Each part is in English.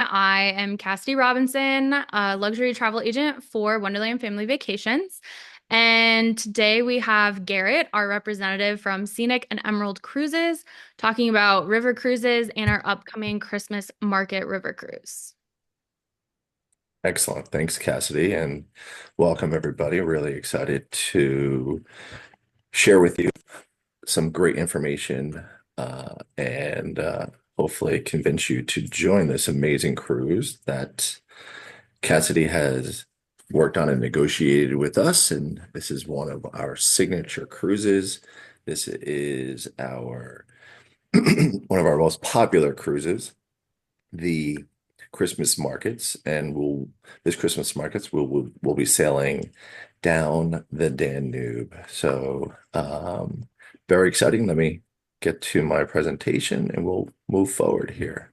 I am Cassidy Robinson, a luxury travel agent for Wonderland Family Vacations. And today we have Garrett, our representative from Scenic and Emerald Cruises, talking about river cruises and our upcoming Christmas market river cruise. Excellent. Thanks, Cassidy, and welcome everybody. Really excited to share with you some great information and hopefully convince you to join this amazing cruise that Cassidy has worked on and negotiated with us. And this is one of our signature cruises. This is our one of our most popular cruises, the Christmas markets, and this Christmas markets we'll be sailing down the Danube. So very exciting. Let me get to my presentation and we'll move forward here.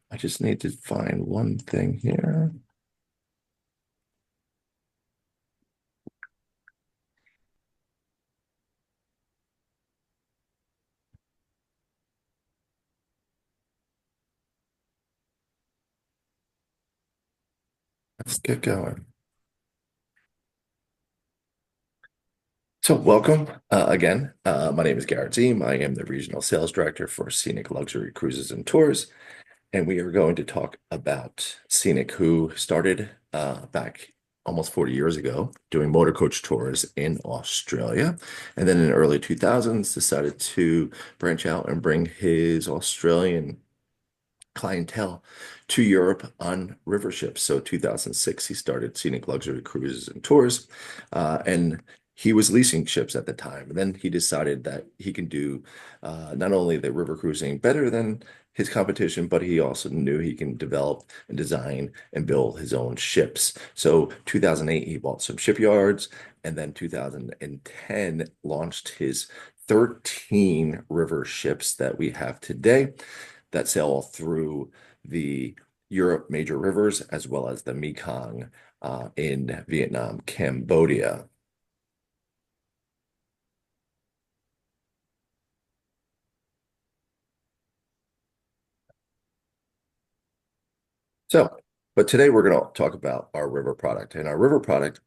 I just need to find one thing here. Let's get going. So welcome again. My name is Garrett Ziem. I am the Regional Sales Director for Scenic Luxury Cruises and Tours. And we are going to talk about Scenic, who started back almost 40 years ago doing motor coach tours in Australia. And then in the early 2000s, decided to branch out and bring his Australian clientele to Europe on river ships. So 2006, he started Scenic Luxury Cruises and Tours, and he was leasing ships at the time. And then he decided that he can do not only the river cruising better than his competition, but he also knew he can develop and design and build his own ships. So 2008, he bought some shipyards, and then 2010 launched his 13 river ships that we have today that sail through the Europe major rivers as well as the Mekong in Vietnam, Cambodia. So, but today we're going to talk about our river product. And our river product,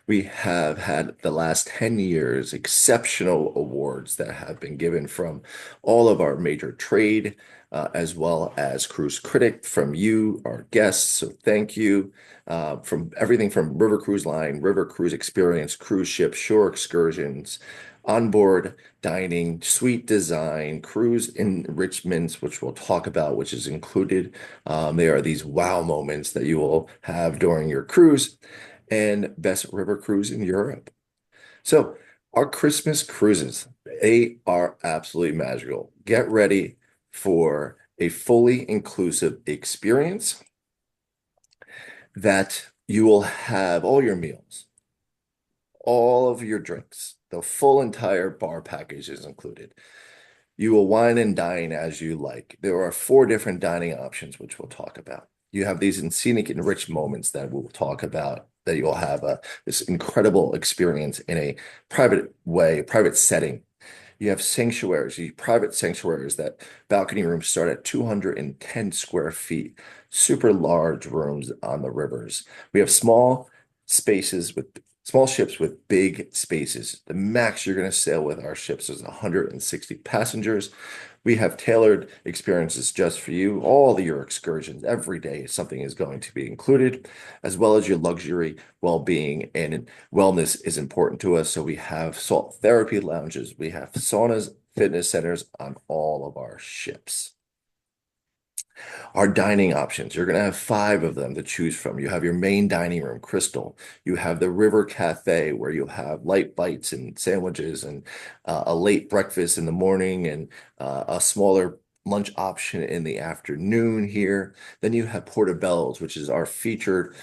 we have had the last 10 years exceptional awards that have been given from all of our major trade, as well as Cruise Critic from you, our guests. So thank you. From everything from River Cruise Line, River Cruise Experience, cruise ship, shore excursions, onboard dining, suite design, cruise enrichments, which we'll talk about, which is included. They are these wow moments that you will have during your cruise, and best river cruise in Europe. So our Christmas cruises, they are absolutely magical. Get ready for a fully inclusive experience that you will have all your meals, all of your drinks, the full entire bar package is included. You will wine and dine as you like. There are four different dining options, which we'll talk about. You have these scenic and rich moments that we'll talk about, that you'll have this incredible experience in a private way, private setting. You have sanctuaries, you private sanctuaries that balcony rooms start at 210 square feet, super large rooms on the rivers. We have small ships with big spaces. The max you're going to sail with our ships is 160 passengers. We have tailored experiences just for you. All of your excursions, every day, something is going to be included, as well as your luxury, well-being, and wellness is important to us. So we have salt therapy lounges, we have saunas, fitness centers on all of our ships. Our dining options, you're going to have five of them to choose from. You have your main dining room, Crystal. You have the River Cafe, where you'll have light bites and sandwiches and a late breakfast in the morning and a smaller lunch option in the afternoon here. Then you have Portobello's, which is our featured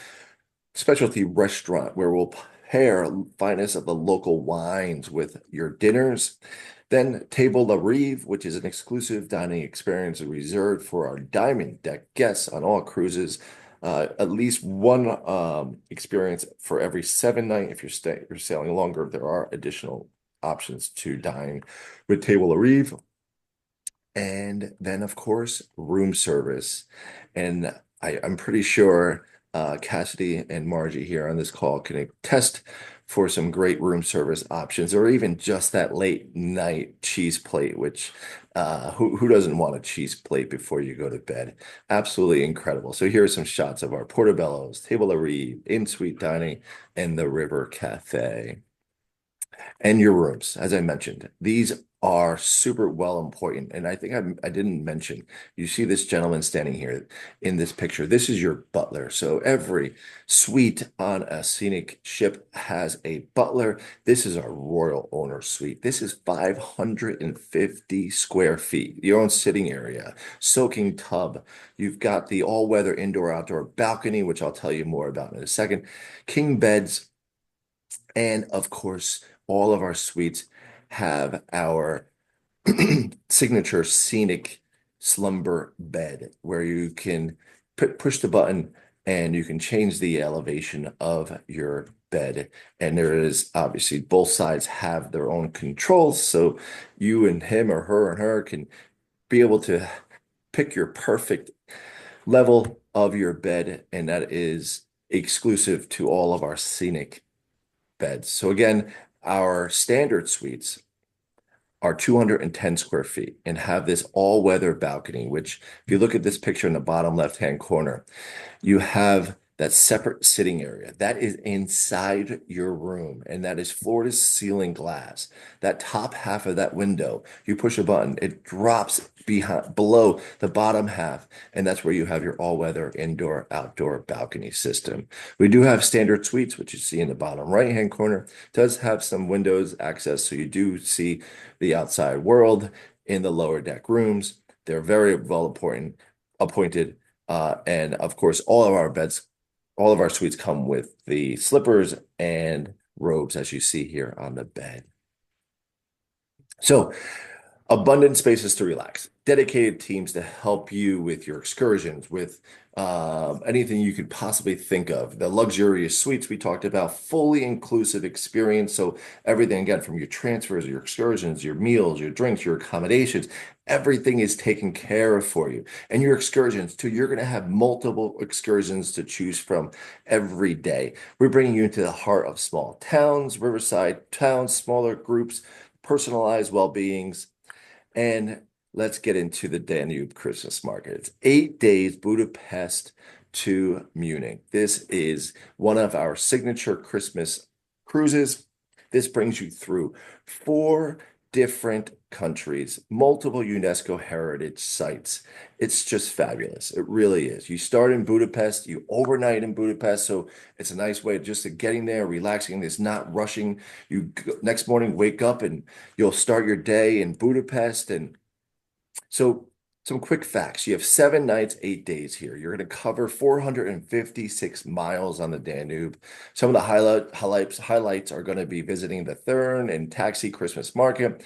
specialty restaurant where we'll pair finest of the local wines with your dinners. Then Table La Rive, which is an exclusive dining experience reserved for our Diamond Deck guests on all cruises. At least one experience for every 7 nights. If you're sailing longer, there are additional options to dine with Table La Rive. And then, of course, room service. And I'm pretty sure Cassidy and Margie here on this call can attest for some great room service options, or even just that late night cheese plate, which who doesn't want a cheese plate before you go to bed? Absolutely incredible. So here are some shots of our portobellos, table à rive, in-suite dining, and the River Cafe. And your rooms, as I mentioned, these are super well important. And I think I didn't mention, you see this gentleman standing here in this picture. This is your butler. So every suite on a scenic ship has a butler. This is a royal owner suite. This is 550 square feet, your own sitting area, soaking tub. You've got the all-weather indoor-outdoor balcony, which I'll tell you more about in a second. King beds, and of course, all of our suites have our signature scenic slumber bed where you can push the button and you can change the elevation of your bed. And there is obviously both sides have their own controls. So you and him or her and her can be able to pick your perfect level of your bed. And that is exclusive to all of our scenic beds. So again, our standard suites are 210 square feet and have this all-weather balcony, which if you look at this picture in the bottom left-hand corner, you have that separate sitting area. That is inside your room, and that is floor-to-ceiling glass. That top half of that window, you push a button, it drops below the bottom half, and that's where you have your all-weather indoor-outdoor balcony system. We do have standard suites, which you see in the bottom right-hand corner. It does have some windows access, so you do see the outside world in the lower deck rooms. They're very well appointed. And of course, all of our suites come with the slippers and robes, as you see here on the bed. So, abundant spaces to relax, dedicated teams to help you with your excursions, with anything you could possibly think of. The luxurious suites we talked about, fully inclusive experience. So everything again from your transfers, your excursions, your meals, your drinks, your accommodations, everything is taken care of for you. And your excursions too, you're going to have multiple excursions to choose from every day. We're bringing you into the heart of small towns, riverside towns, smaller groups, personalized well-beings, and let's get into the Danube Christmas market. It's 8 days, Budapest to Munich. This is one of our signature Christmas cruises. This brings you through 4 different countries, multiple UNESCO heritage sites. It's just fabulous. It really is. You start in Budapest, you overnight in Budapest, so it's a nice way just to getting there, relaxing. It's not rushing. You next morning wake up and you'll start your day in Budapest. And so some quick facts. You have 7 nights, 8 days here. You're going to cover 456 miles on the Danube. Some of the highlights are going to be visiting the Thurn and Taxi Christmas Market.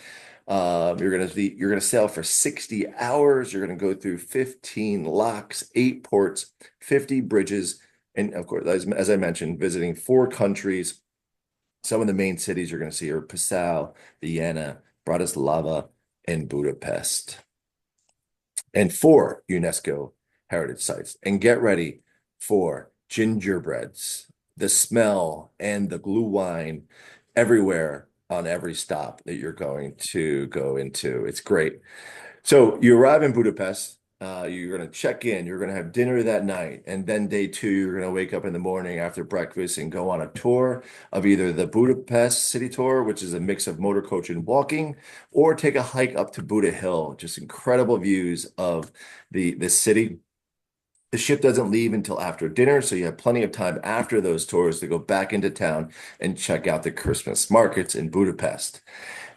You're gonna sail for 60 hours. You're gonna go through 15 locks, 8 ports, 50 bridges, and of course, as I mentioned, visiting 4 countries. Some of the main cities you're gonna see are Passau, Vienna, Bratislava, and Budapest, and 4 UNESCO heritage sites. And get ready for gingerbreads, the smell and the glue wine everywhere on every stop that you're going to go into. It's great. So you arrive in Budapest, you're going to check in, you're going to have dinner that night, and then day 2, you're going to wake up in the morning after breakfast and go on a tour of either the Budapest City Tour, which is a mix of motor coach and walking, or take a hike up to Buda Hill, just incredible views of the city. The ship doesn't leave until after dinner, so you have plenty of time after those tours to go back into town and check out the Christmas markets in Budapest.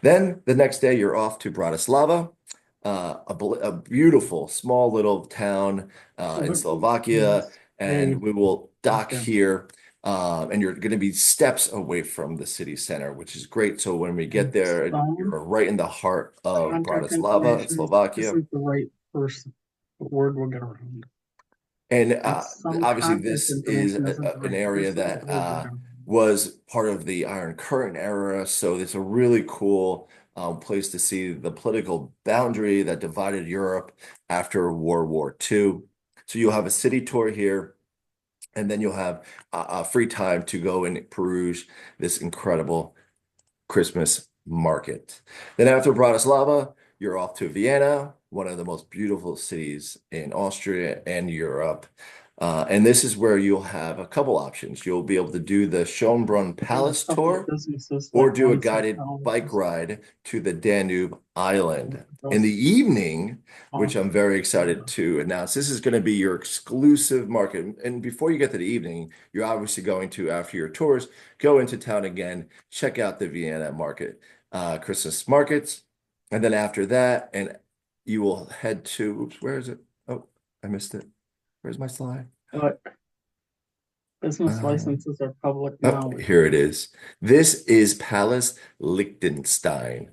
Then the next day, you're off to Bratislava, a beautiful small little town in Slovakia, and we will dock here. And you're going to be steps away from the city center, which is great. So when we get there, you're right in the heart of Contact Bratislava, information Slovakia. isn't the right person. The word will get around. And Some obviously, contact this is information isn't the an right area person. The that word will get around. was part of the Iron Curtain era. So it's a really cool place to see the political boundary that divided Europe after World War II. So you'll have a city tour here, and then you'll have free time to go and peruse this incredible Christmas market. Then after Bratislava, you're off to Vienna, one of the most beautiful cities in Austria and Europe. And this is where you'll have a couple options. You'll be able to do the Schönbrunn There's a Palace couple of tour businesses or like do a one side guided bike houses. ride to the Danube Island. In the evening, which I'm very excited to announce, this is going to be your exclusive market. And before you get to the evening, you're obviously going to, after your tours, go into town again, check out the Vienna market, Christmas markets. And then after that, and you will head to, oops, where is it? Oh, I missed it. Where's my slide? But business Uh, licenses are public oh, now. here it is. This is Palace Liechtenstein.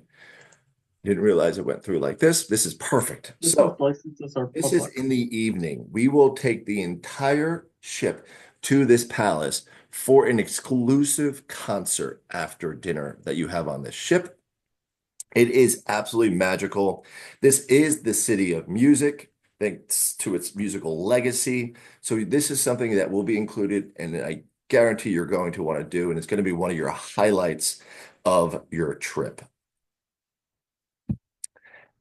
Didn't realize it went through like this. This is perfect. Business So licenses are this is public. in the evening. We will take the entire ship to this palace for an exclusive concert after dinner that you have on the ship. It is absolutely magical. This is the city of music, thanks to its musical legacy. So this is something that will be included, and I guarantee you're going to want to do, and it's going to be one of your highlights of your trip.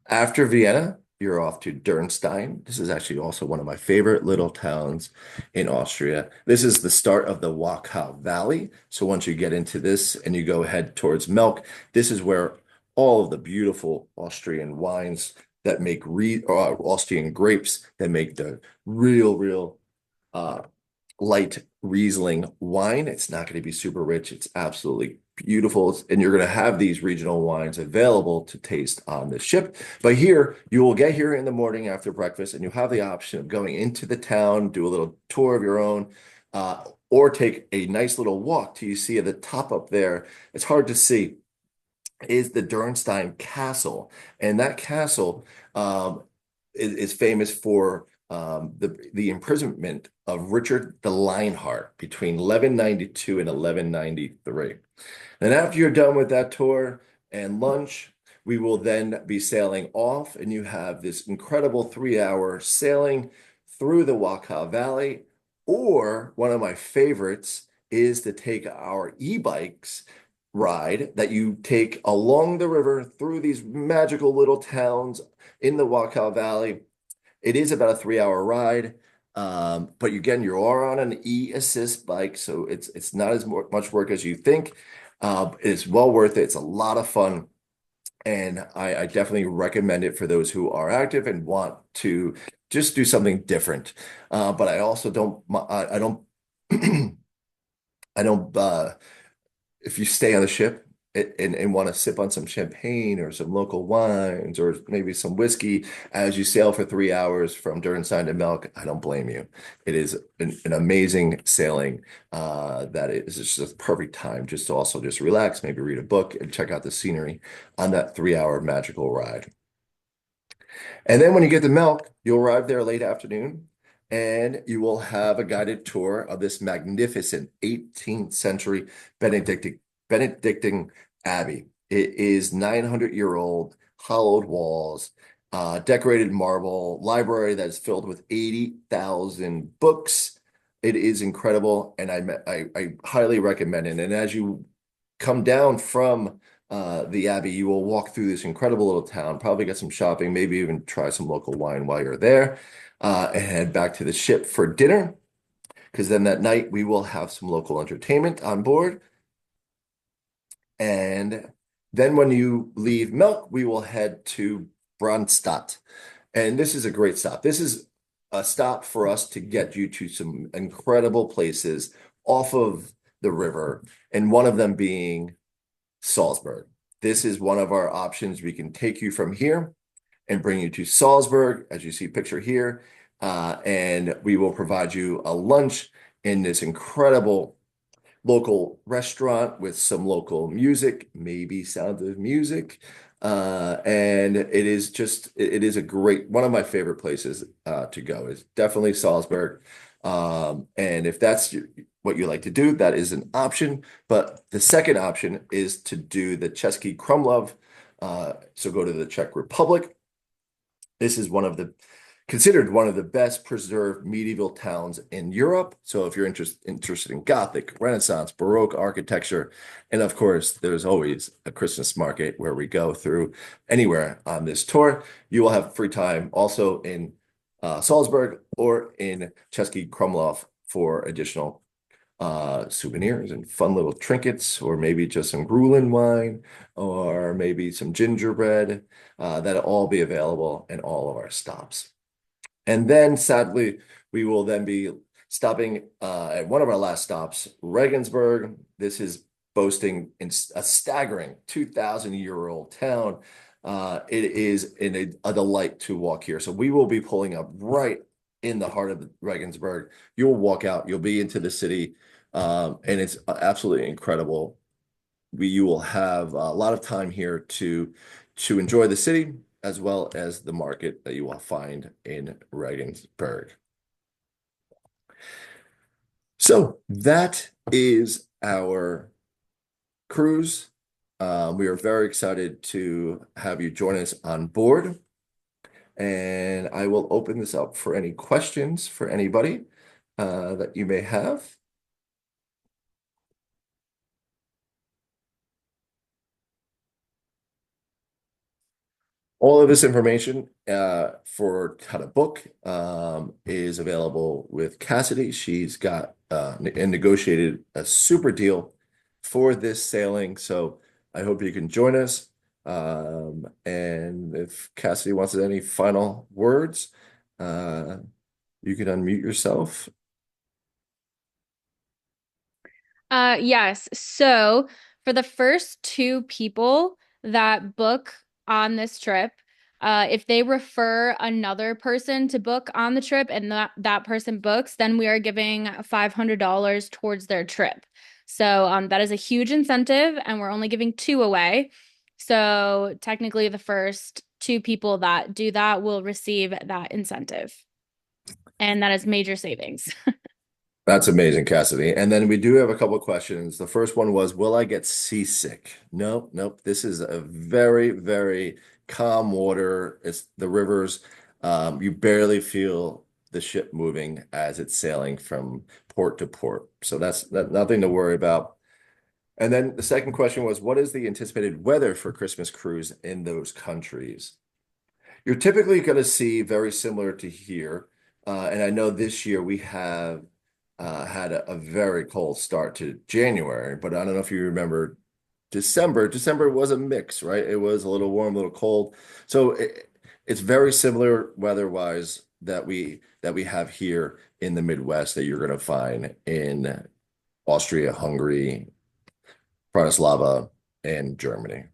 After Vienna, you're off to Durnstein. This is actually also one of my favorite little towns in Austria. This is the start of the Wachau Valley. So once you get into this and you go ahead towards Melk, this is where all of the beautiful Austrian wines that make Austrian grapes that make the real uh, light Riesling wine. It's not going to be super rich. It's absolutely beautiful. And you're going to have these regional wines available to taste on the ship. But here, you will get here in the morning after breakfast, and you'll have the option of going into the town, do a little tour of your own, or take a nice little walk till you see at the top up there. It's hard to see, is the Durnstein Castle. And that castle is famous for the imprisonment of Richard the Lionheart between 1192 and 1193. And after you're done with that tour and lunch, we will then be sailing off, and you have this incredible 3-hour sailing through the Wachau Valley. Or one of my favorites is to take our e-bikes ride that you take along the river through these magical little towns in the Wachau Valley. It is about a 3-hour ride, but again, you are on an e-assist bike, so it's not as much work as you think. It's well worth it. It's a lot of fun, and I definitely recommend it for those who are active and want to just do something different. But I also I don't I don't if you stay on the ship and want to sip on some champagne or some local wines or maybe some whiskey as you sail for 3 hours from Durnstein to Melk, I don't blame you. It is an amazing sailing that is just a perfect time just to also just relax, maybe read a book and check out the scenery on that 3-hour magical ride. And then when you get to Melk, you'll arrive there late afternoon, and you will have a guided tour of this magnificent 18th century Benedictine Abbey. It is 900-year-old, hollowed walls, decorated marble, library that is filled with 80,000 books. It is incredible, and I highly recommend it. And as you come down from the Abbey, you will walk through this incredible little town, probably get some shopping, maybe even try some local wine while you're there, and head back to the ship for dinner, because then that night we will have some local entertainment on board. And then when you leave Melk, we will head to Brandstadt. And this is a great stop. This is a stop for us to get you to some incredible places off of the river, and one of them being Salzburg. This is one of our options. We can take you from here and bring you to Salzburg, as you see picture here, and we will provide you a lunch in this incredible local restaurant with some local music, maybe Sound of Music. And it is a great, one of my favorite places to go is definitely Salzburg. And if that's what you like to do, that is an option. But the second option is to do the Český Krumlov. So go to the Czech Republic. This is one of the considered one of the best preserved medieval towns in Europe. So if you're interested in Gothic, Renaissance, Baroque architecture, and of course, there's always a Christmas market where we go through anywhere on this tour. You will have free time also in Salzburg or in Český Krumlov for additional souvenirs and fun little trinkets, or maybe just some Grulin wine, or maybe some gingerbread. That'll all be available in all of our stops. And then sadly, we will then be stopping at one of our last stops, Regensburg. This is boasting in a staggering 2,000-year-old town. It is a delight to walk here. So we will be pulling up right in the heart of Regensburg. You'll walk out, you'll be into the city, and it's absolutely incredible. You will have a lot of time here to enjoy the city as well as the market that you will find in Regensburg. So that is our cruise. We are very excited to have you join us on board. And I will open this up for any questions for anybody that you may have. All of this information for how to book is available with Cassidy. She's got and negotiated a super deal for this sailing. So I hope you can join us. And if Cassidy wants any final words, you can unmute yourself. Yes. So for the first two people that book on this trip, if they refer another person to book on the trip and that person books, then we are giving $500 towards their trip. So that is a huge incentive, and we're only giving two away. So technically, the first two people that do that will receive that incentive, and that is major savings. That's amazing, Cassidy. And then we do have a couple of questions. The first one was, will I get seasick? Nope, nope. This is a very, very calm water. It's the rivers. You barely feel the ship moving as it's sailing from port to port. So that's nothing to worry about. And then the second question was, what is the anticipated weather for Christmas cruise in those countries? You're typically going to see very similar to here. And I know this year we have had a very cold start to January, but I don't know if you remember December. December was a mix, right? It was a little warm, a little cold. So it's very similar weather-wise that we have here in the Midwest that you're going to find in Austria, Hungary, Bratislava, and Germany.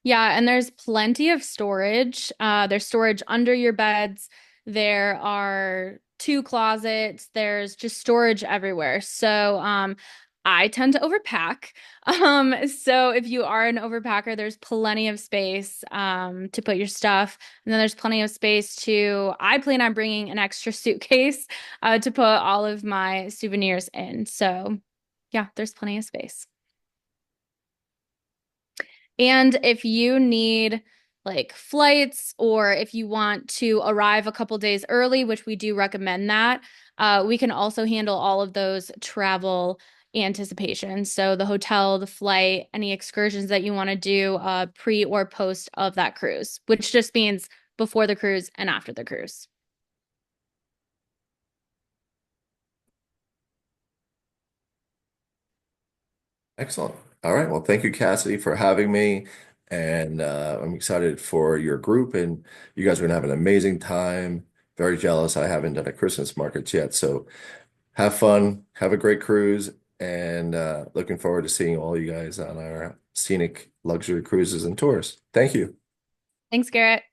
Yeah, and there's plenty of storage. There's storage under your beds. There are two closets. There's just storage everywhere. So I tend to overpack. So if you are an overpacker, there's plenty of space to put your stuff. And then there's plenty of space I plan on bringing an extra suitcase to put all of my souvenirs in. So yeah, there's plenty of space. And if you need like flights, or if you want to arrive a couple days early, which we do recommend that, we can also handle all of those travel anticipations. So the hotel, the flight, any excursions that you want to do pre or post of that cruise, which just means before the cruise and after the cruise. Excellent. All right. Well, thank you, Cassidy, for having me. And I'm excited for your group, and you guys are going to have an amazing time. Very jealous. I haven't done a Christmas market yet. So have fun, have a great cruise, and looking forward to seeing all you guys on our scenic luxury cruises and tours. Thank you. Thanks, Garrett.